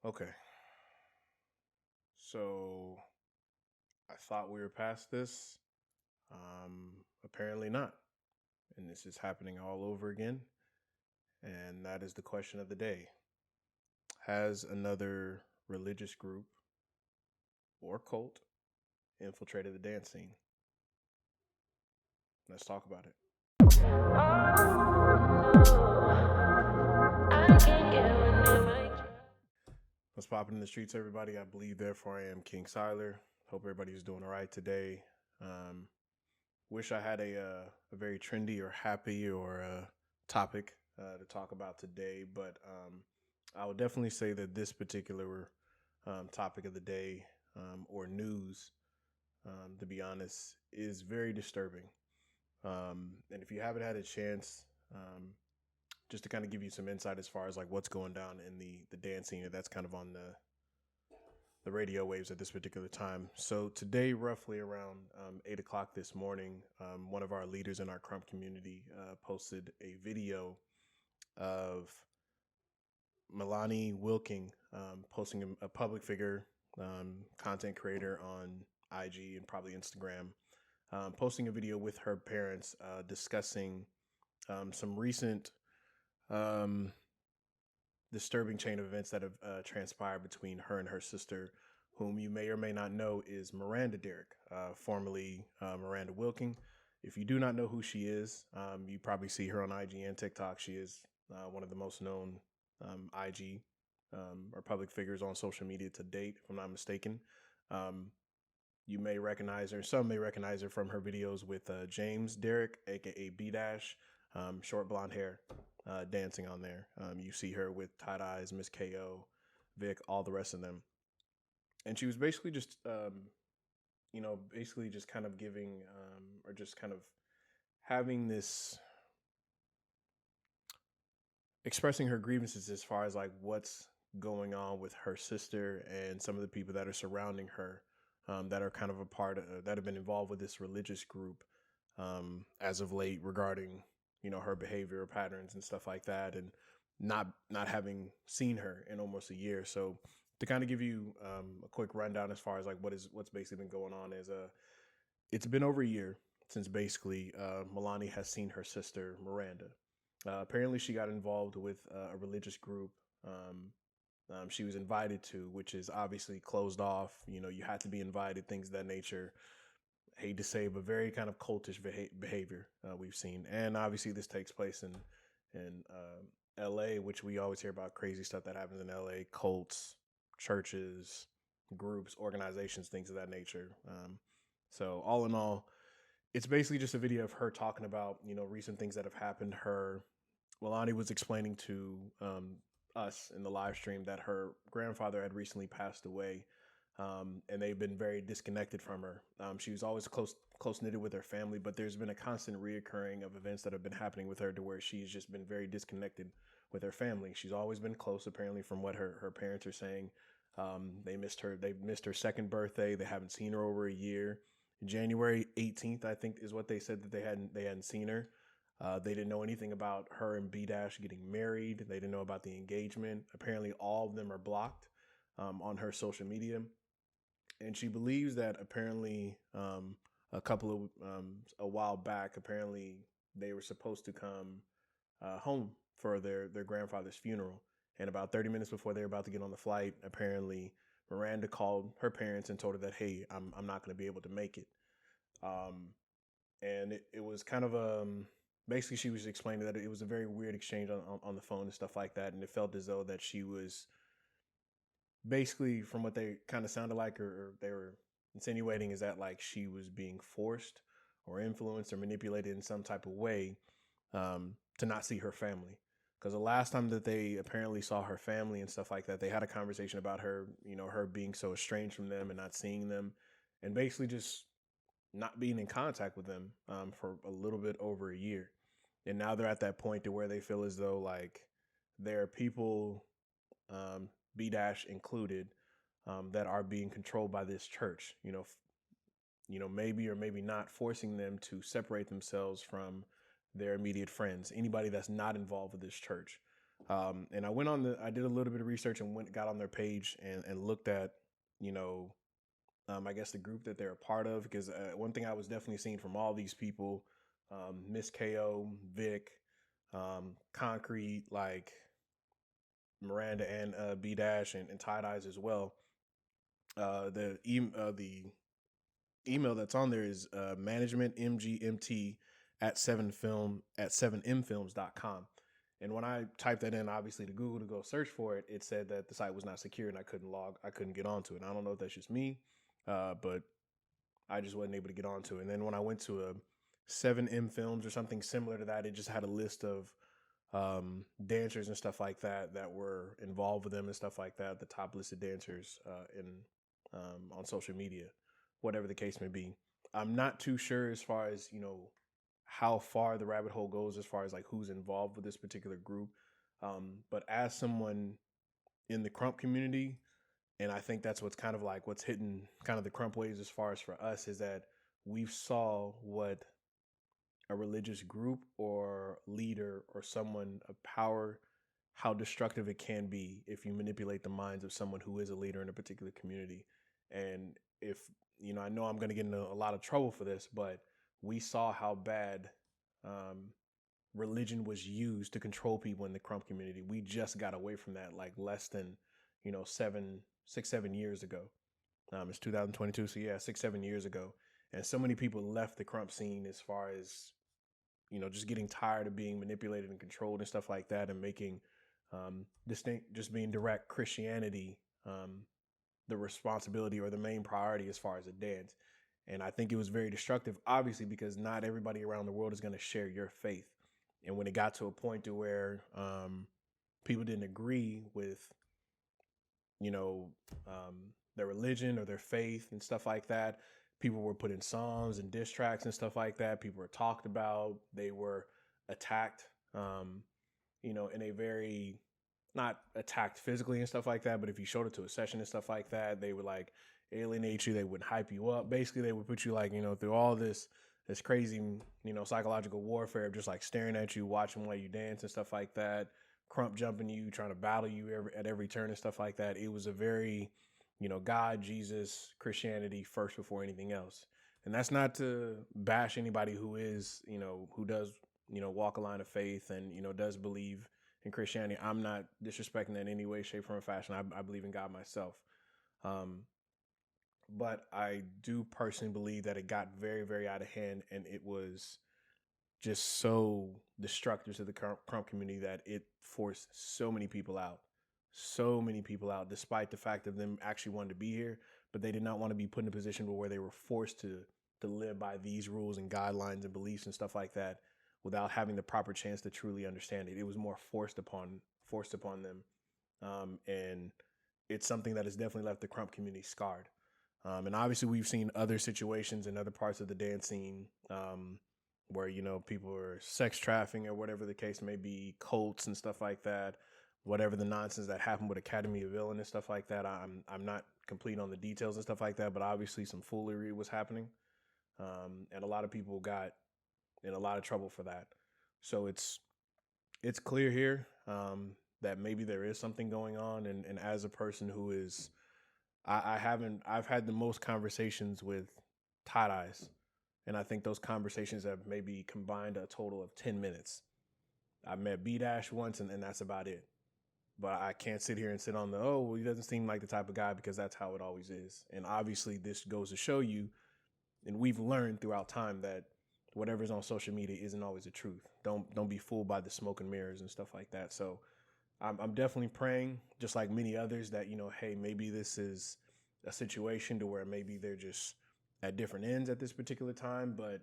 Okay, so I thought we were past this. Apparently not. And this is happening all over again. And that is the question of the day. Has another religious group or cult infiltrated the dance scene? Let's talk about it. What's popping in the streets, everybody? I believe, therefore, I am King Siler. Hope everybody's doing all right today. Um, Wish I had a very trendy or happy or topic to talk about today, but I would definitely say that this particular topic of the day or news, to be honest, is very disturbing. And if you haven't had a chance, just to kind of give you some insight as far as like what's going down in the dance scene, that's kind of on the radio waves at this particular time. So today, roughly around 8 o'clock this morning, one of our leaders in our Crump community posted a video of Milani Wilking posting a public figure, content creator on IG and probably Instagram, posting a video with her parents discussing some recent um, disturbing chain of events that have transpired between her and her sister, whom you may or may not know is Miranda Derrick, formerly Miranda Wilking. If you do not know who she is, you probably see her on IG and TikTok. She is one of the most known IG or public figures on social media to date, if I'm not mistaken. Um, you may recognize her. Some may recognize her from her videos with James Derrick, aka B Dash, short blonde hair, dancing on there. You see her with Tight Eyes, Miss KO, Vic, all the rest of them. And she was basically just, basically just kind of giving, or just kind of having this, expressing her grievances as far as like what's going on with her sister and some of the people that are surrounding her, that are kind of a part of, that have been involved with this religious group as of late regarding her behavior patterns and stuff like that, and not having seen her in almost a year. So to kind of give you a quick rundown as far as like what's basically been going on is it's been over a year since basically Milani has seen her sister Miranda. Apparently, she got involved with a religious group. She was invited to, which is obviously closed off. You had to be invited, things of that nature. Hate to say, but very kind of cultish behavior we've seen, and obviously this takes place in L.A., which we always hear about crazy stuff that happens in L.A. Cults, churches, groups, organizations, things of that nature. So all in all, it's basically just a video of her talking about recent things that have happened. Milani was explaining to us in the live stream that her grandfather had recently passed away, and they've been very disconnected from her. She was always close knitted with her family, but there's been a constant reoccurring of events that have been happening with her to where she's just been very disconnected with her family. She's always been close, apparently, from what her parents are saying. They missed her. They missed her second birthday. They haven't seen her over a year. January 18th, I think, is what they said that they hadn't seen her. They didn't know anything about her and B Dash getting married. They didn't know about the engagement. Apparently, all of them are blocked on her social media, and she believes that apparently a while back, apparently they were supposed to come home for their grandfather's funeral, and about 30 minutes before they were about to get on the flight, apparently Miranda called her parents and told her that, hey, I'm not going to be able to make it. Um, and it was kind of basically she was explaining that it was a very weird exchange on the phone and stuff like that, and it felt as though that she was basically, from what they kind of sounded like, or they were insinuating, is that like she was being forced or influenced or manipulated in some type of way to not see her family. Because the last time that they apparently saw her family and stuff like that, they had a conversation about her, her being so estranged from them and not seeing them, and basically just not being in contact with them for a little bit over a year. And now they're at that point to where they feel as though like there are people, B Dash included, that are being controlled by this church. Maybe or maybe not forcing them to separate themselves from their immediate friends, anybody that's not involved with this church. And I did a little bit of research and got on their page and looked at, you know, I guess the group that they're a part of. Because one thing I was definitely seeing from all these people, Miss KO, Vic, Concrete, like Miranda and B Dash and Tie Dyes as well. The email that's on there is management mgmt at 7mfilms.com. And when I typed that in, obviously to Google to go search for it, it said that the site was not secure and I couldn't get onto it. And I don't know if that's just me, but I just wasn't able to get onto it. And then when I went to a 7M Films or something similar to that, it just had a list of dancers and stuff like that that were involved with them and stuff like that. The top listed dancers in on social media, whatever the case may be. I'm not too sure as far as, you know, how far the rabbit hole goes as far as like who's involved with this particular group. But as someone in the Crump community, and I think that's what's kind of like what's hitting kind of the Crump waves as far as for us is that we've saw what a religious group or leader or someone of power, how destructive it can be if you manipulate the minds of someone who is a leader in a particular community. And if, you know, I know I'm going to get into a lot of trouble for this, but we saw how bad religion was used to control people in the Crump community. We just got away from that like less than, you know, 7 years ago. It's 2022. So yeah, 7 years ago. And so many people left the Crump scene as far as, you know, just getting tired of being manipulated and controlled and stuff like that, and making just being direct Christianity the responsibility or the main priority as far as a dance. And I think it was very destructive, obviously, because not everybody around the world is going to share your faith. And when it got to a point to where people didn't agree with, you know, their religion or their faith and stuff like that, people were put in songs and diss tracks and stuff like that. People were talked about. They were attacked, you know, in a very, not attacked physically and stuff like that, but if you showed it to a session and stuff like that, they would like alienate you. They would hype you up. Basically, they would put you like, you know, through all this crazy, you know, psychological warfare of just like staring at you, watching while you dance and stuff like that. Crump jumping you, trying to battle you at every turn and stuff like that. It was a very, you know, God, Jesus, Christianity first before anything else. And that's not to bash anybody who is, you know, who does, you know, walk a line of faith and, you know, does believe in Christianity. I'm not disrespecting that in any way, shape, form, or fashion. I believe in God myself. But I do personally believe that it got very, very out of hand, and it was just so destructive to the Crump community that it forced so many people out, despite the fact of them actually wanting to be here, but they did not want to be put in a position where they were forced to live by these rules and guidelines and beliefs and stuff like that without having the proper chance to truly understand it. It was more forced upon them. And it's something that has definitely left the Crump community scarred. And obviously we've seen other situations in other parts of the dance scene, where, you know, people are sex trafficking or whatever the case may be, cults and stuff like that, whatever the nonsense that happened with Academy of Villain and stuff like that. I'm not complete on the details and stuff like that, but obviously some foolery was happening. And a lot of people got in a lot of trouble for that. So it's clear here that maybe there is something going on. And as a person who is, I've had the most conversations with Tie Dyes. And I think those conversations have maybe combined a total of 10 minutes. I met B-Dash once, and that's about it. But I can't sit here and sit on well, he doesn't seem like the type of guy, because that's how it always is. And obviously this goes to show you, and we've learned throughout time, that whatever's on social media isn't always the truth. Don't be fooled by the smoke and mirrors and stuff like that. So I'm definitely praying, just like many others, that, you know, hey, maybe this is a situation to where maybe they're just at different ends at this particular time. But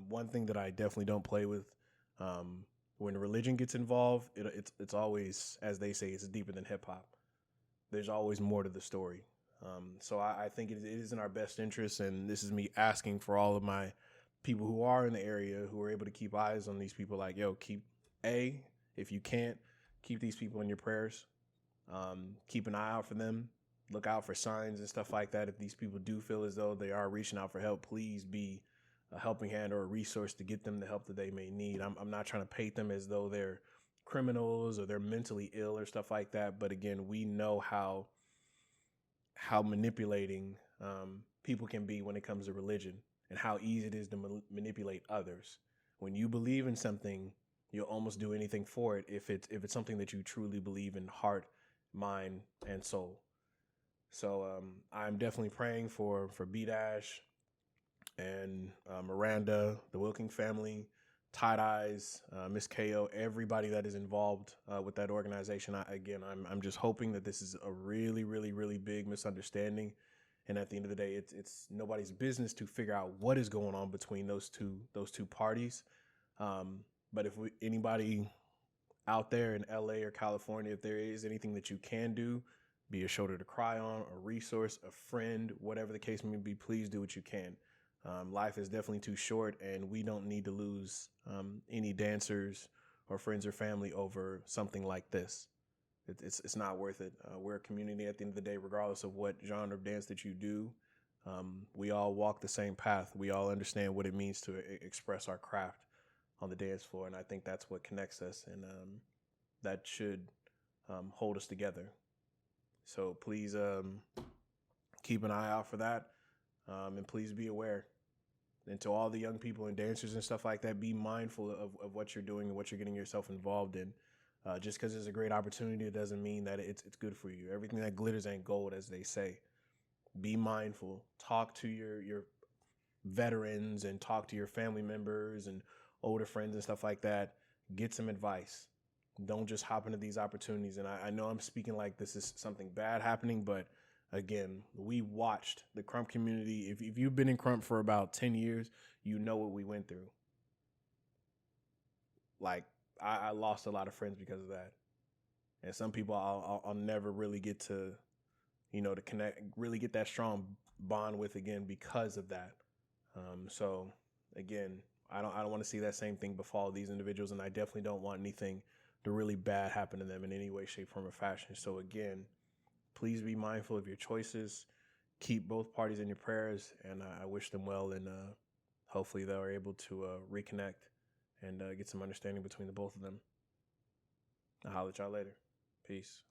one thing that I definitely don't play with, when religion gets involved, it's always, as they say, it's deeper than hip hop. There's always more to the story. So I think it is in our best interest, and this is me asking for all of my people who are in the area who are able to keep eyes on these people. Like, yo, if you can't, keep these people in your prayers. Keep an eye out for them. Look out for signs and stuff like that. If these people do feel as though they are reaching out for help, please be a helping hand or a resource to get them the help that they may need. I'm not trying to paint them as though they're criminals or they're mentally ill or stuff like that. But again, we know how manipulating people can be when it comes to religion, and how easy it is to manipulate others. When you believe in something, you'll almost do anything for it if it's something that you truly believe in, heart, mind, and soul. So I'm definitely praying for B Dash and Miranda, the Wilking family, Tight Eyes, Miss KO, everybody that is involved with that organization. I'm just hoping that this is a really, really, really big misunderstanding, and at the end of the day, it's nobody's business to figure out what is going on between those two parties. But if anybody out there in LA or California, if there is anything that you can do, be a shoulder to cry on, a resource, a friend, whatever the case may be, please do what you can. Life is definitely too short, and we don't need to lose any dancers or friends or family over something like this. It's not worth it. We're a community at the end of the day, regardless of what genre of dance that you do. We all walk the same path. We all understand what it means to express our craft on the dance floor, and I think that's what connects us, and that should hold us together. So please keep an eye out for that, and please be aware. And to all the young people and dancers and stuff like that, be mindful of what you're doing and what you're getting yourself involved in. Just because it's a great opportunity, it doesn't mean that it's good for you. Everything that glitters ain't gold, as they say. Be mindful. Talk to your veterans and talk to your family members and older friends and stuff like that. Get some advice. Don't just hop into these opportunities. And I know I'm speaking like this is something bad happening, but again, we watched the Crump community. If you've been in Crump for about 10 years, you know what we went through. Like, I lost a lot of friends because of that. And some people I'll never really get to, to connect, really get that strong bond with again because of that. So again, I don't want to see that same thing befall these individuals, and I definitely don't want anything to really bad happen to them in any way, shape, form, or fashion. So again, please be mindful of your choices. Keep both parties in your prayers, and I wish them well, and hopefully they're able to reconnect and get some understanding between the both of them. I'll holler at y'all later. Peace.